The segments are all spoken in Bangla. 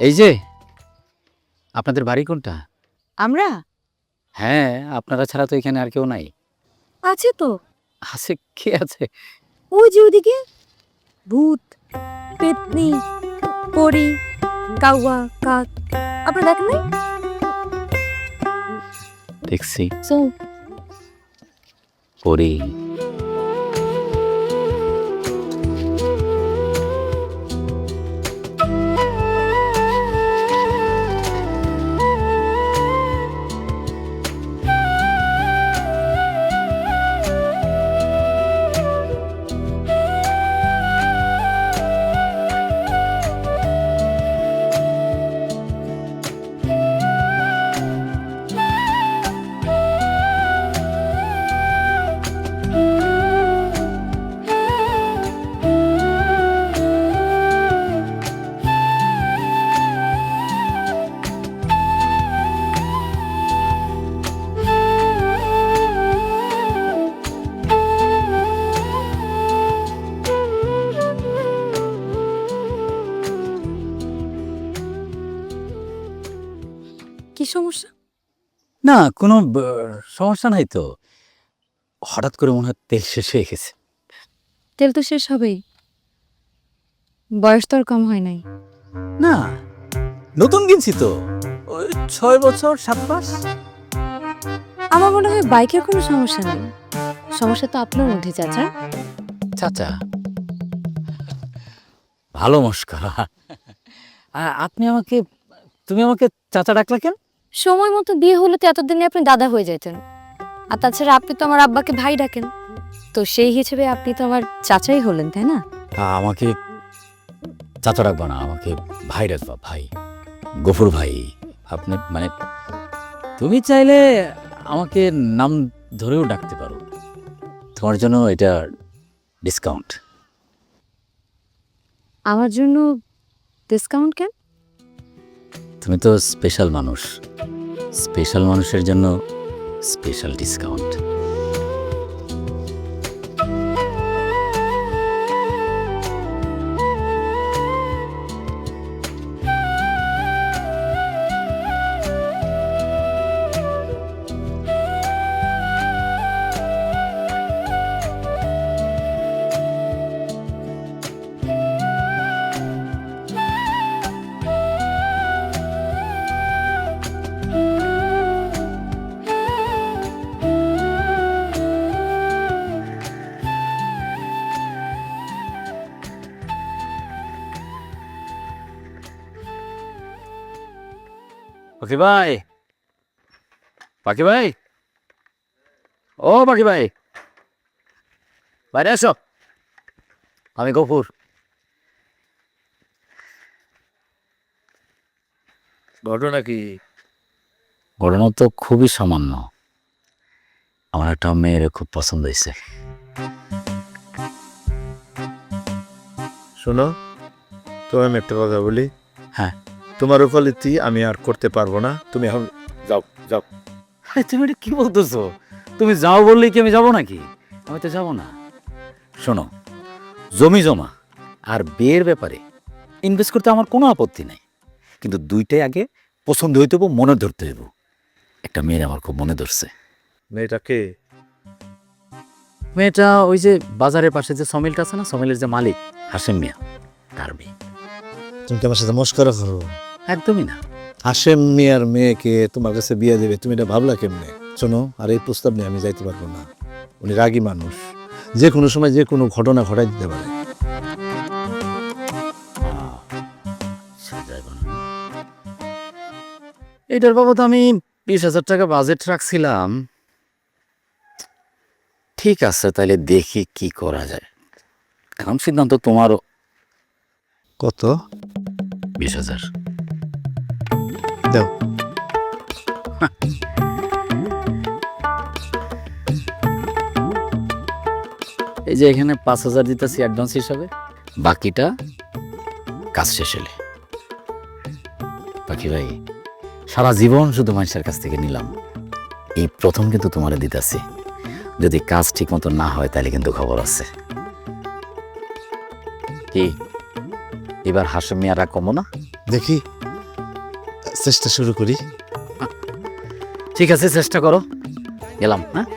এই যে আপনাদের বাড়ি কোনটা? আমরা হ্যাঁ, আপনারা ছাড়া তো এখানে আর কেউ নাই। আছে তো, আছে, কে আছে? ওই যে ওদিকে ভূত, পেতনি, পরি, কাউয়া, কাক। আপনারা দেখেন নাই? দেখছি সো পরি। কি সমস্যা? না, কোনো সমস্যা নাই তো। হঠাৎ করে মনে হয় তেল শেষ হয়ে গেছে। তেল তো শেষ হবেই, বয়স তো আর কম হয় নাই। না, নতুন কিনছি তো, ওই 6 বছর 7 মাস। আমার মনে হয় বাইকের কোনো সমস্যা নেই, সমস্যা তো আপনার মধ্যে চাচা। চাচা, ভালো মস্করা। আপনি আমাকে, তুমি আমাকে চাচা ডাকলা কেন? সময় মতো বিয়ে হলে তো এতদিনে আপনি দাদা হয়ে যেতেন। আর তাছাড়া আপনি তো আমার আব্বাকে ভাই ডাকেন, তো সেই হিসেবে আপনি তো আমার চাচাই হলেন, তাই না? আমাকে চাচা ডাকবা না, আমাকে ভাই ডাকবা, ভাই, গফুর ভাই। আপনি মানে তুমি চাইলে আমাকে নাম ধরেও ডাকতে পারো, তোমার জন্য এটা ডিসকাউন্ট। আমার জন্য ডিসকাউন্ট কেন? তুমি তো স্পেশাল মানুষ, স্পেশাল মানুষের জন্য স্পেশাল ডিসকাউন্ট। পাখি ভাই, পাখি ভাই, ও পাখি ভাই, বাইরে আসো, আমি গফুর। ঘটনা কি? ঘটনা তো খুবই সামান্য। আমার একটা মেয়ের খুব পছন্দ হয়েছে। শোনো, তোমার আমি একটা কথা বলি। হ্যাঁ। তোমার ওকালতি আমি আর করতে পারবো না, তুমি এখন যাও যাও। আরে তুমি এটা কি বলতেছো? তুমি যাও বললেই কি আমি যাবো নাকি? আমি তো যাবো না। শোনো, জমি জমা আর বিয়ের ব্যাপারে ইনভেস্ট করতে আমার কোনো আপত্তি নাই, কিন্তু দুইটাই আগে পছন্দ হইতে হইব, মনে ধরতে হইব। একটা মেয়ের আমার খুব মনে ধরছে। মেয়েটাকে? মেয়েটা ওই যে বাজারের পাশে যে সমিলটা আছে না, সমিলের যে মালিক হাসেম মিয়া, তার মেয়ে। তুমি কি আমার সাথে মস্করা করো? একদমই না। হাশেম মিয়ার মেয়েকে তোমার কাছে বিয়ে দেবে, তুমি এটা ভাবলা কেমনে? শোনো, আর এই প্রস্তাব নিয়ে আমি যাইতে পারবো না। উনি রাগী মানুষ, যে কোনো সময় যে কোনো ঘটনা ঘটাই দিতে পারে। এটার বাবদ আমি 20,000 টাকা বাজেট রাখছিলাম। ঠিক আছে, তাহলে দেখি কি করা যায়। এখন সিদ্ধান্ত তোমারও। কত? 20,000 দাও। এই যে এখানে 5,000 দিতেছি অ্যাডভান্স হিসাবে, বাকিটা কাজ শেষ হলে। পাখি ভাই, সারা জীবন শুধু মানুষের কাছ থেকে নিলাম, এই প্রথম কিন্তু তোমারে দিতেছি। যদি কাজ ঠিক মতো না হয় তাহলে কিন্তু খবর আছে। কি এবার হাসেম মিয়ারা কমো না? দেখি চেষ্টা শুরু করি। ঠিক আছে, চেষ্টা করো। গেলাম। হ্যাঁ,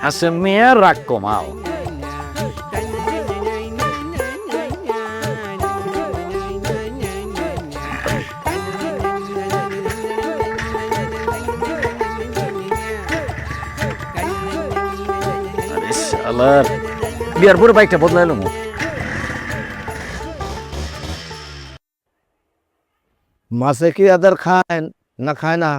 হাসেম মিয়া, রাগ কমাও। আরে শালার, বিয়ার পরে বাইকটা বদলাইলো মো। মাছে কি আদার খায় না খায় না?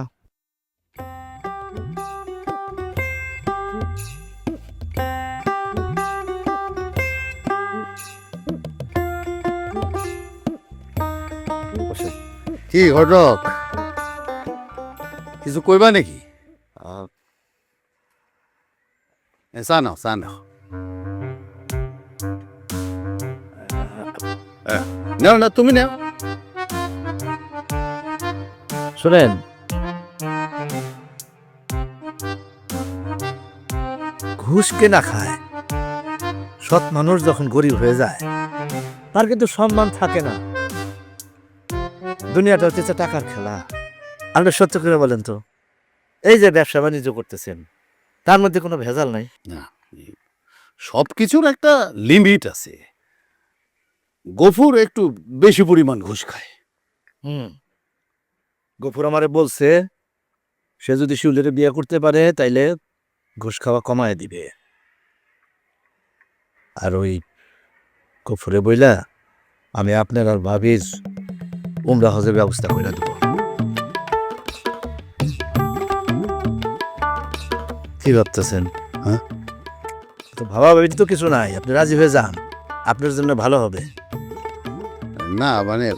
কি ঘটক, কিছু কইবা নাকি? চা নাও, চা নাও। নাও না, তুমি নাও। শোনেন, ঘুষ কে না খায়? সৎ মানুষ যখন গরিব হয়ে যায় তার কিন্তু সম্মান থাকে না। দুনিয়াটা হচ্ছে টাকার খেলা। আপনি সত্য করে বলেন তো, এই যে ব্যবসা বাণিজ্য করতেছেন তার মধ্যে কোনো ভেজাল নাই? না, সব কিছুর একটা লিমিট আছে। গফুর একটু বেশি পরিমাণ ঘুষ খায়। গফুর আমারে বলছে সে যদি শিউলিরে বিয়ে করতে পারে তাইলে ঘুষ খাওয়া কমায় দিবে। আর ওই গফুরে বইলা আমি আপনার আর ভাবির উমরা হজের ব্যবস্থা করে দেব। কি ভাবতেছেন? হ্যাঁ, তো ভাবা ভাবি তো কিছু নাই, আপনি রাজি হয়ে যান, আপনার জন্য ভালো হবে। না মানে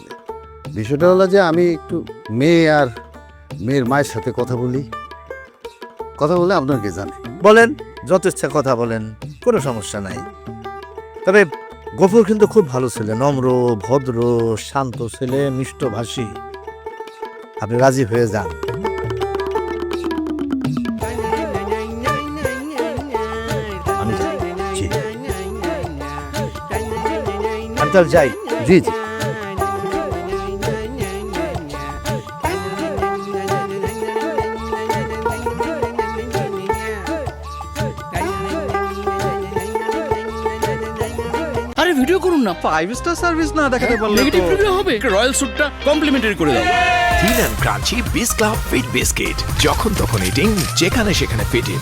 বিষয়টা হলো যে আমি একটু মেয়ে আর মেয়ের মায়ের সাথে কথা বলি। কথা বলে আপনার কি জানে? বলেন, যত ইচ্ছা কথা বলেন, কোনো সমস্যা নাই। তবে গফুর কিন্তু খুব ভালো ছেলে, নম্র, ভদ্র, শান্ত ছেলে, মিষ্টভাষী। আপনি রাজি হয়ে যান। আমি যাই। জি, আমি তাহলে যাই। জি জি। আরে ভিডিও করুন না, 5 স্টার সার্ভিস না দেখাতে পারলে নেগেটিভ রিভিউ হবে। রয়্যাল স্যুটটা কমপ্লিমেন্টারি করে দাও। থিন অ্যান্ড ক্রাঞ্চি বিস ক্লাব ফিট বিস্কিট, যখন তখন ইটিং, যেখানে সেখানে ফিটিং।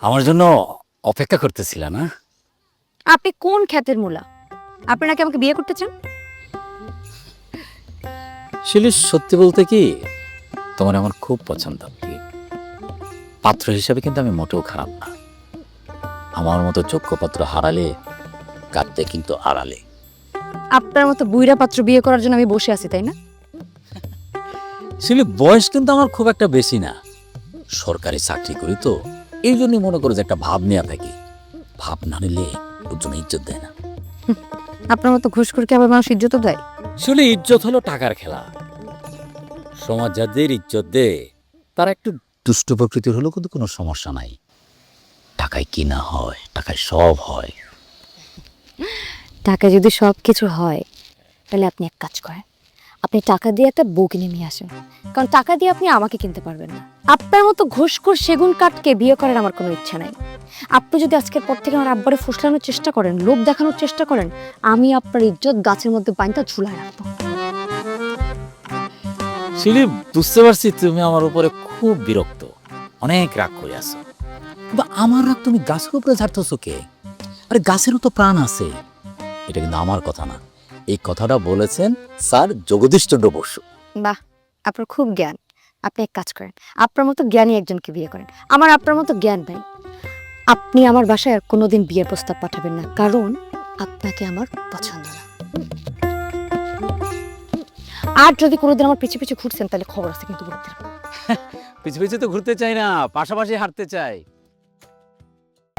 আমার জন্য অপেক্ষা করতেছিল না? আপনি কোন খ্যাতের মূলা? আপনি নাকি আমাকে বিয়ে করতে চান? শিলি, সত্যি বলতে কি, তোমার আমার খুব পছন্দ। পাত্র হিসাবে কিন্তু আমি মোটেও খারাপ না। আমার মতো যোগ্য পাত্র হারালে কাঁদতে কিন্তু আড়ালে। আপনার মতো বুইরা পাত্র বিয়ে করার জন্য আমি বসে আছি, তাই না? শিলি, বয়স কিন্তু আমার খুব একটা বেশি না। সরকারি চাকরি করি তো, এই জন্যই মনে করো যে একটা ভাব নেওয়া থাকি। ভাব না নিলে লোকজন ইজ্জত দেয় না। আপনার মতো ঘুষখোরকে আবার মানুষ ইজ্জত দেয়? আসলে ইজ্জত হলো টাকার খেলা। সমাজ যাদের ইজ্জত দেয় তারা একটু দুষ্ট প্রকৃতির হলেও কিন্তু কোনো সমস্যা নাই। টাকায় কি না হয়, টাকায় সব হয়। টাকা যদি সব কিছু হয় তাহলে আপনি এক কাজ করেন, আপনি টাকা দিয়ে একটা বউ কিনে নিয়ে আসেন। কারণ টাকা দিয়ে আপনি আমাকে কিনতে পারবেন না। আপনার মতো ঘুষখোর সেগুন কাঠকে বিয়ে করার আমার কোনো ইচ্ছা নাই। আপনি যদি আজকের পর থেকে আমার আব্বারে ফুসলানোর চেষ্টা করেন, লোভ দেখানোর চেষ্টা করেন, আমি আপনার ইজ্জত গাছের মধ্যে বাইন্ধা ঝুলায় রাখবো। শিলি, বুঝতে পারছি তুমি আমার উপরে খুব বিরক্ত, অনেক রাগ করে আছো। কিন্তু আমার রাগ তুমি গাছের উপরে ঝাড়তেছো কে? আরে গাছেরও তো প্রাণ আছে। এটা কিন্তু আমার কথা না, এই কথাটা বলেছেন স্যার জগদীশচন্দ্র বসু। বাহ, আপনার খুব জ্ঞান। আপনি এক কাজ করেন, আপনার মতো জ্ঞানী একজনকে বিয়ে করেন। আমার আপনার মতো জ্ঞান নাই। আপনি আমার বাসায় আর কোনোদিন বিয়ের প্রস্তাব পাঠাবেন না, কারণ আপনাকে আমার পছন্দ না। আর যদি কোনোদিন আমার পিছু পিছু ঘুরছেন তাহলে খবর আছে কিন্তু বলতে। পিছু পিছু তো ঘুরতে চাই না, পাশাপাশি হাঁটতে চাই।